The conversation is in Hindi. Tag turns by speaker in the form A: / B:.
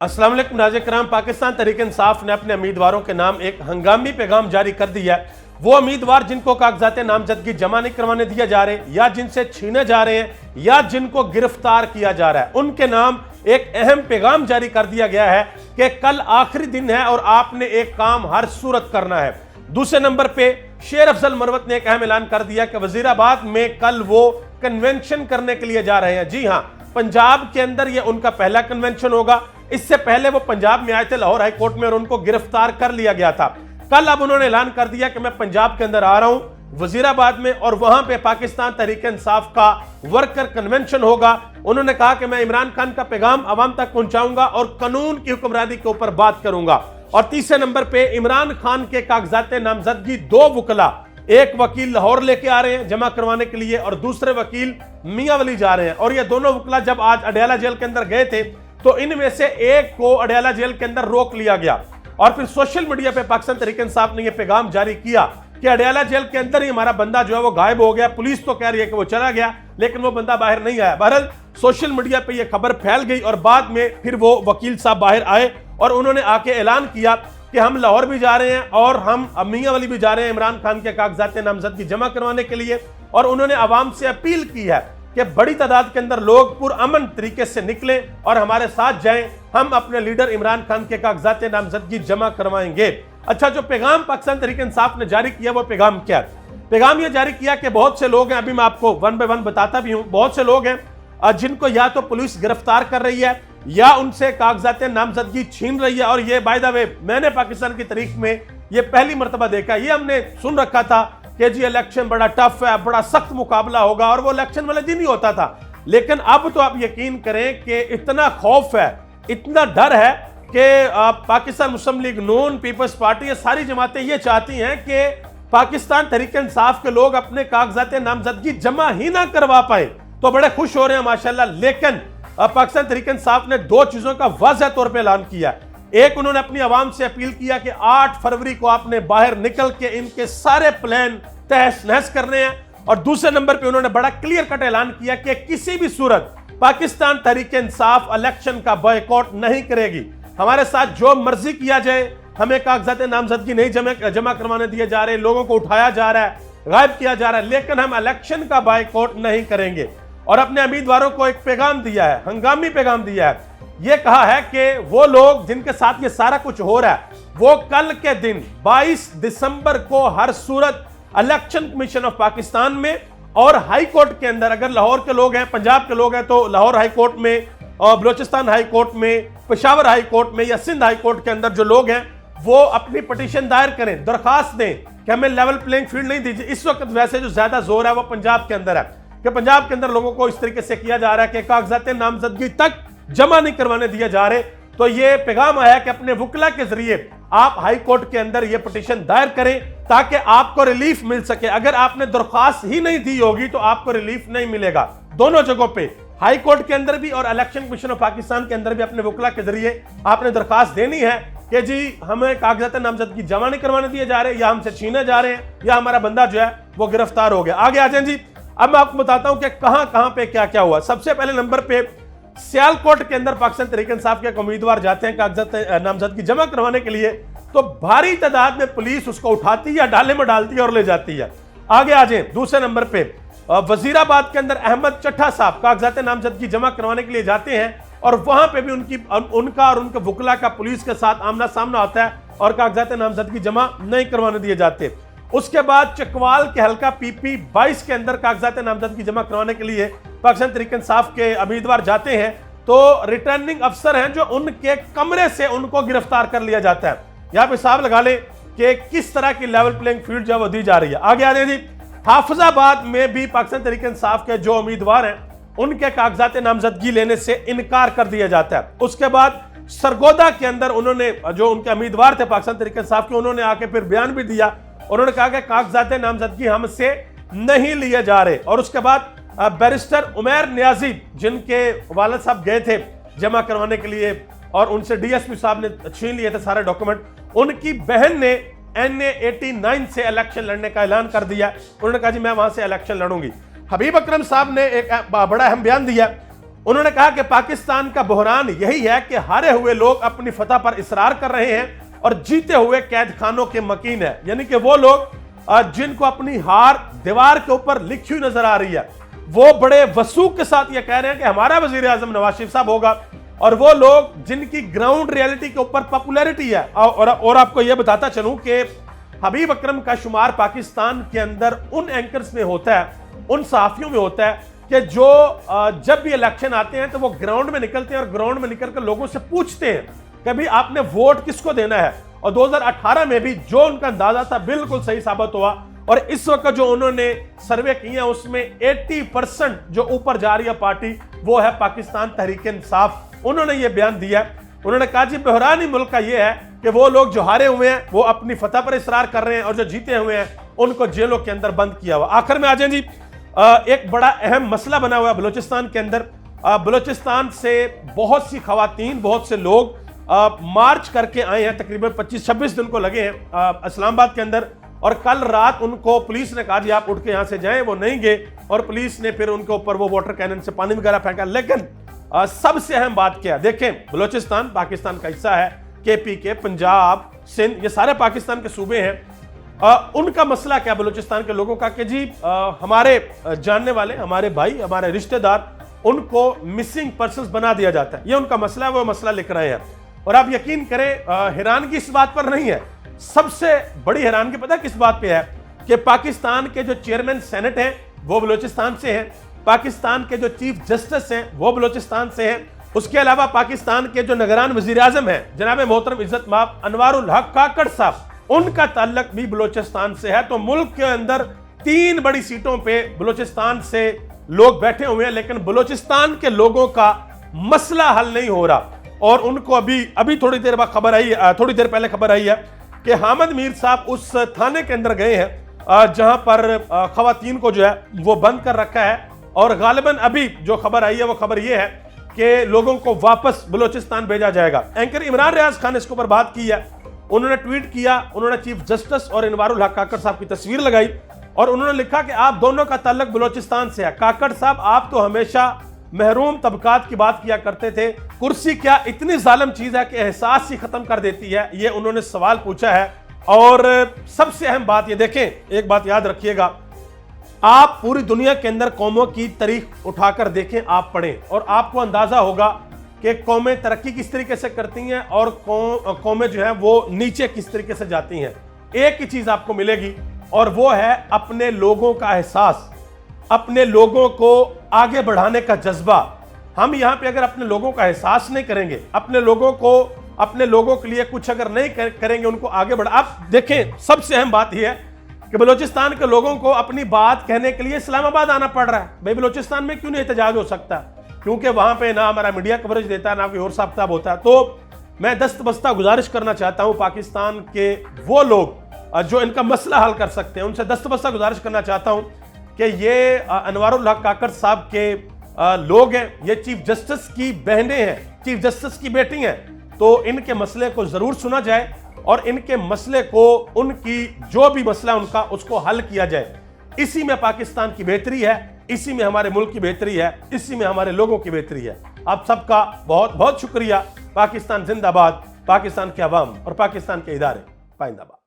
A: अस्सलाम वालेकुम नाज़रीन किराम। पाकिस्तान तहरीक इंसाफ ने अपने उम्मीदवारों के नाम एक हंगामी पैगाम जारी कर दिया है। वो उम्मीदवार जिनको कागजात नामजदगी जमा नहीं करवाने दिए जा रहे या जिनसे छीने जा रहे हैं या जिनको गिरफ्तार किया जा रहा है, उनके नाम एक अहम पैगाम जारी कर दिया गया है कि कल आखिरी दिन है और आपने एक काम हर सूरत करना है। दूसरे नंबर पे शेर अफजल मरवत ने एक अहम ऐलान कर दिया कि वजीराबाद में कल वो कन्वेंशन करने के लिए जा रहे हैं। जी हाँ, पंजाब के अंदर ये उनका पहला कन्वेंशन होगा। इससे पहले वो पंजाब में आए थे लाहौर हाई कोर्ट में और उनको गिरफ्तार कर लिया गया था। कल अब उन्होंने ऐलान कर दिया कि मैं पंजाब के अंदर आ रहा हूं वजीराबाद में और वहां पे पाकिस्तान तहरीक इंसाफ का वर्कर कन्वेंशन होगा। उन्होंने कहा कि मैं इमरान खान का पैगाम अवाम तक पहुंचाऊंगा और कानून की हुक्मरानी के ऊपर बात करूंगा। और तीसरे नंबर पे इमरान खान के कागजात नामजदगी दो वकला, एक वकील लाहौर लेके आ रहे हैं जमा करवाने के लिए और दूसरे वकील मियां वली जा रहे हैं। और ये दोनों वकला जब आज अडयाला जेल के अंदर गए थे तो इनमें से एक को अडयाला जेल के अंदर रोक लिया गया और फिर सोशल मीडिया पे पाकिस्तान तहरीक इंसाफ ने यह पैगाम जारी किया कि अडयाला जेल के अंदर ही हमारा बंदा जो है वो गायब हो गया। पुलिस तो कह रही है कि वो चला गया लेकिन वो बंदा बाहर नहीं आया। बहरहाल सोशल मीडिया पे यह खबर फैल गई और बाद में फिर वो वकील साहब बाहर आए और उन्होंने आके ऐलान किया कि हम लाहौर भी जा रहे हैं और हम मियां वली भी जा रहे हैं इमरान खान के कागजात नामजदगी जमा करवाने के लिए। और उन्होंने आवाम से अपील की है कि बड़ी तादाद के अंदर लोग पुरअमन तरीके से निकलें और हमारे साथ जाएं, हम अपने लीडर इमरान खान के कागजात नामजदगी जमा करवाएंगे। अच्छा, जो पैगाम पाकिस्तान तहरीक इंसाफ ने जारी किया वो पैगाम क्या है? पैगाम ये जारी किया कि बहुत से लोग हैं, अभी मैं आपको वन बाय वन बताता भी हूं, बहुत से लोग हैं जिनको या तो पुलिस गिरफ्तार कर रही है या उनसे कागजात नामजदगी छीन रही है। और ये बाय द वे मैंने पाकिस्तान की तारीख में ये पहली मरतबा देखा। ये हमने सुन रखा था कि जी इलेक्शन बड़ा टफ है, बड़ा सख्त मुकाबला होगा और वो इलेक्शन वाले दिन ही होता था। लेकिन अब तो आप यकीन करें कि इतना खौफ है, इतना डर है कि पाकिस्तान मुस्लिम लीग नून, पीपल्स पार्टी, ये सारी जमातें ये चाहती हैं कि पाकिस्तान तहरीक इंसाफ के लोग अपने कागजात नामजदगी जमा ही ना करवा पाए। तो बड़े खुश हो रहे हैं माशाल्लाह। लेकिन पाकिस्तान तहरीक इंसाफ ने दो चीजों का वाज़ह तौर पे ऐलान किया। एक, उन्होंने अपनी आवाम से अपील किया कि 8 फरवरी को आपने बाहर निकल के इनके सारे प्लान तहस नहस करने हैं। और दूसरे नंबर पे उन्होंने बड़ा क्लियर कट ऐलान किया कि किसी भी सूरत पाकिस्तान तहरीक इंसाफ इलेक्शन का बॉयकॉट नहीं करेगी। हमारे साथ जो मर्जी किया जाए, हमें कागजात नामजदगी नहीं जमा करवाने दिए जा रहे, लोगों को उठाया जा रहा है, गायब किया जा रहा है, लेकिन हम इलेक्शन का बॉयकॉट नहीं करेंगे। और अपने उम्मीदवारों को एक पैगाम दिया है, हंगामी पैगाम दिया है। यह कहा है कि वो लोग जिनके साथ ये सारा कुछ हो रहा है वो कल के दिन 22 दिसंबर को हर सूरत इलेक्शन कमीशन ऑफ पाकिस्तान में और हाई कोर्ट के अंदर, अगर लाहौर के लोग हैं, पंजाब के लोग हैं तो लाहौर हाई कोर्ट में और बलोचिस्तान हाई कोर्ट में, पेशावर हाई कोर्ट में या सिंध हाई कोर्ट के अंदर जो लोग हैं वो अपनी पिटीशन दायर करें, दरखास्त दें कि हमें लेवल प्लेइंग फील्ड नहीं दीजिए। इस वक्त वैसे जो ज्यादा जोर है वो पंजाब के अंदर है कि पंजाब के अंदर लोगों को इस तरीके से किया जा रहा है कि कागजात नामजदगी तक जमा नहीं करवाने दिए जा रहे। तो ये पैगाम आया कि अपने वकला के जरिए आप हाई कोर्ट के अंदर ये पिटीशन दायर करें ताकि आपको रिलीफ मिल सके। अगर आपने दरखास्त ही नहीं दी होगी तो आपको रिलीफ नहीं मिलेगा। दोनों जगहों पे, हाई कोर्ट के अंदर भी और इलेक्शन कमीशन ऑफ पाकिस्तान के अंदर भी अपने वकला के जरिए आपने दरखास्त देनी है कि जी हमें कागजात नामजदगी जमा नहीं करवाने दिए जा रहे, या हमसे छीने जा रहे हैं, या हमारा बंदा जो है वो गिरफ्तार हो गया। आगे आ जाए जी। अब मैं आपको बताता हूं कि कहां पे क्या क्या हुआ। सबसे पहले नंबर पे सियालकोट के अंदर पाकिस्तान तहरीक इंसाफ के उम्मीदवार जाते हैं कागजात नामजदगी जमा करवाने के लिए तो भारी तादाद में पुलिस उसको उठाती है, डाले में डालती है और ले जाती है। आगे आ जाए दूसरे नंबर पे वजीराबाद के अंदर अहमद चट्टा साहब कागजात नामजदगी जमा करवाने के लिए जाते हैं और वहां पे भी उनका और उनके वकला का पुलिस के साथ आमना सामना होता है और कागजात नामजदगी जमा नहीं करवाने दिए जाते। उसके बाद चकवाल के हल्का PP 22 के अंदर कागजात नामजदगी जमा करवाने के लिए पाकिस्तान तहरीक इंसाफ के उम्मीदवार जाते हैं तो रिटर्निंग अफसर हैं जो उनके कमरे से उनको गिरफ्तार कर लिया जाता है। यहां पे हिसाब लगा लें कि किस तरह की लेवल प्लेइंग फील्ड जो वो दी जा रही है। आगे आ जाए जी। हाफिजाबाद में भी पाकिस्तान तहरीक इंसाफ के जो उम्मीदवार हैं उनके कागजात नामजदगी लेने से इनकार कर दिया जाता है। उसके बाद सरगोदा के अंदर उन्होंने, जो उनके उम्मीदवार थे पाकिस्तान तहरीक इंसाफ के, उन्होंने आके फिर बयान भी दिया। उन्होंने कहा कि कागजात नामजदगी हमसे नहीं लिए जा रहे। और उसके बाद बैरिस्टर उमैर नियाजी, जिनके वालिद साहब गए थे जमा करवाने के लिए और उनसे DSP साहब ने छीन लिए थे सारे डॉक्यूमेंट, उनकी बहन ने NA 89 से इलेक्शन लड़ने का ऐलान कर दिया। उन्होंने कहा जी मैं वहां से इलेक्शन लड़ूंगी। हबीब अकरम साहब ने एक बड़ा अहम बयान दिया उन्होंने कहा कि पाकिस्तान का बहरान यही है कि हारे हुए लोग अपनी फतह पर इसरार कर रहे हैं और जीते हुए कैद खानों के मकीन है। यानी कि वो लोग जिनको अपनी हार दीवार के ऊपर लिखी हुई नजर आ रही है, वो बड़े वसूख के साथ ये कह रहे हैं कि हमारा वजीर आजम नवाज शरीफ साहब होगा। और वो लोग जिनकी ग्राउंड रियलिटी के ऊपर पॉपुलैरिटी है, और आपको यह बताता चलूं कि हबीब अकरम का शुमार पाकिस्तान के अंदर उन एंकर्स में होता है, उन सहाफियों में होता है कि जो जब भी इलेक्शन आते हैं तो वो ग्राउंड में निकलते हैं और ग्राउंड में निकलकर लोगों से पूछते हैं कि भाई आपने वोट किसको देना है। और 2018 में भी जो उनका अंदाजा था बिल्कुल सही साबित हुआ। और इस वक्त जो उन्होंने सर्वे किया उसमें 80% जो ऊपर जा रही है पार्टी वो है पाकिस्तान तहरीक इंसाफ। उन्होंने ये बयान दिया, उन्होंने कहा जी बहरान ही मुल्क का ये है कि वो लोग जो हारे हुए हैं वो अपनी फतह पर इसरार कर रहे हैं और जो जीते हुए हैं उनको जेलों के अंदर बंद किया हुआ। आखिर में आ जाए जी, एक बड़ा अहम मसला बना हुआ है बलूचिस्तान के अंदर। बलूचिस्तान से बहुत सी खवातीन, बहुत से लोग मार्च करके आए हैं, तकरीबन 25-26 दिन को लगे हैं इस्लामाबाद के अंदर। और कल रात उनको पुलिस ने कहा जी आप उठ के यहां से जाएं, वो नहीं गए और पुलिस ने फिर उनके ऊपर वो वाटर कैनन से पानी वगैरह फेंका। लेकिन सबसे अहम बात क्या है, देखें बलूचिस्तान पाकिस्तान का हिस्सा है, KPK, पंजाब, सिंध, ये सारे पाकिस्तान के सूबे हैं। उनका मसला क्या बलूचिस्तान के लोगों का कि जी हमारे जानने वाले, हमारे भाई, हमारे रिश्तेदार, उनको मिसिंग पर्सन्स बना दिया जाता है। ये उनका मसला है, वो मसला लिख रहे हैं। और आप यकीन करें हैरानगी इस बात पर नहीं है, सबसे बड़ी हैरानगी पता किस बात पे है कि पाकिस्तान के जो चेयरमैन सेनेट हैं वो बलूचिस्तान से हैं, पाकिस्तान के जो चीफ जस्टिस हैं वो बलूचिस्तान से हैं, उसके अलावा पाकिस्तान के जो निगरान वजीर आजम हैं जनाब मोहतरम इज्जत माब अनवारुल हक काकड़ साहब, उनका ताल्लुक भी बलूचिस्तान से है। तो मुल्क के अंदर 3 बड़ी सीटों पे बलूचिस्तान से लोग बैठे हुए हैं, लेकिन बलूचिस्तान के लोगों का मसला हल नहीं हो रहा। और उनको अभी थोड़ी देर बाद खबर आई, थोड़ी देर पहले खबर आई है कि हामिद मीर साहब उस थाने के अंदर गए हैं जहां पर खवातीन को जो है वो बंद कर रखा है। और गालिबन अभी जो खबर आई है वो खबर ये है कि लोगों को वापस बलूचिस्तान भेजा जाएगा। एंकर इमरान रियाज खान ने इसके ऊपर बात की है, उन्होंने ट्वीट किया, उन्होंने चीफ जस्टिस और अनवारुल हक काकड़ साहब की तस्वीर लगाई और उन्होंने लिखा कि आप दोनों का ताल्लुक बलूचिस्तान से है। काकड़ साहब आप तो हमेशा महरूम तबकात की बात किया करते थे, कुर्सी क्या इतनी जालिम चीज है कि एहसास ही खत्म कर देती है, ये उन्होंने सवाल पूछा है। और सबसे अहम बात ये देखें, एक बात याद रखिएगा, आप पूरी दुनिया के अंदर कौमों की तारीख उठाकर देखें, आप पढ़ें और आपको अंदाजा होगा कि कौमें तरक्की किस तरीके से करती हैं और कौमें जो है वो नीचे किस तरीके से जाती हैं। एक ही चीज आपको मिलेगी और वो है अपने लोगों का एहसास, अपने लोगों को आगे बढ़ाने का जज्बा। हम यहाँ पे अगर अपने लोगों का एहसास नहीं करेंगे, अपने लोगों के लिए कुछ अगर नहीं करेंगे, उनको आगे बढ़ा। आप देखें सबसे अहम बात यह है कि बलूचिस्तान के लोगों को अपनी बात कहने के लिए इस्लामाबाद आना पड़ रहा है। भाई बलूचिस्तान में क्यों नहीं एहतजाज हो सकता, क्योंकि वहां पे ना हमारा मीडिया कवरेज देता है, ना कोई और हिसाब किताब होता है। तो मैं दस्तबस्ता गुजारिश करना चाहता हूं पाकिस्तान के वो लोग जो इनका मसला हल कर सकते हैं, उनसे दस्तबस्ता गुजारिश करना चाहता हूं कि ये अनवारुल हक काकड़ साहब के लोग हैं, ये चीफ जस्टिस की बहनें हैं, चीफ जस्टिस की बेटी हैं, तो इनके मसले को जरूर सुना जाए और इनके मसले को, उनकी जो भी मसला उनका, उसको हल किया जाए। इसी में पाकिस्तान की बेहतरी है, इसी में हमारे मुल्क की बेहतरी है, इसी में हमारे लोगों की बेहतरी है। आप सबका बहुत बहुत शुक्रिया। पाकिस्तान जिंदाबाद, पाकिस्तान के अवाम और पाकिस्तान के इदारे पाइंदाबाद।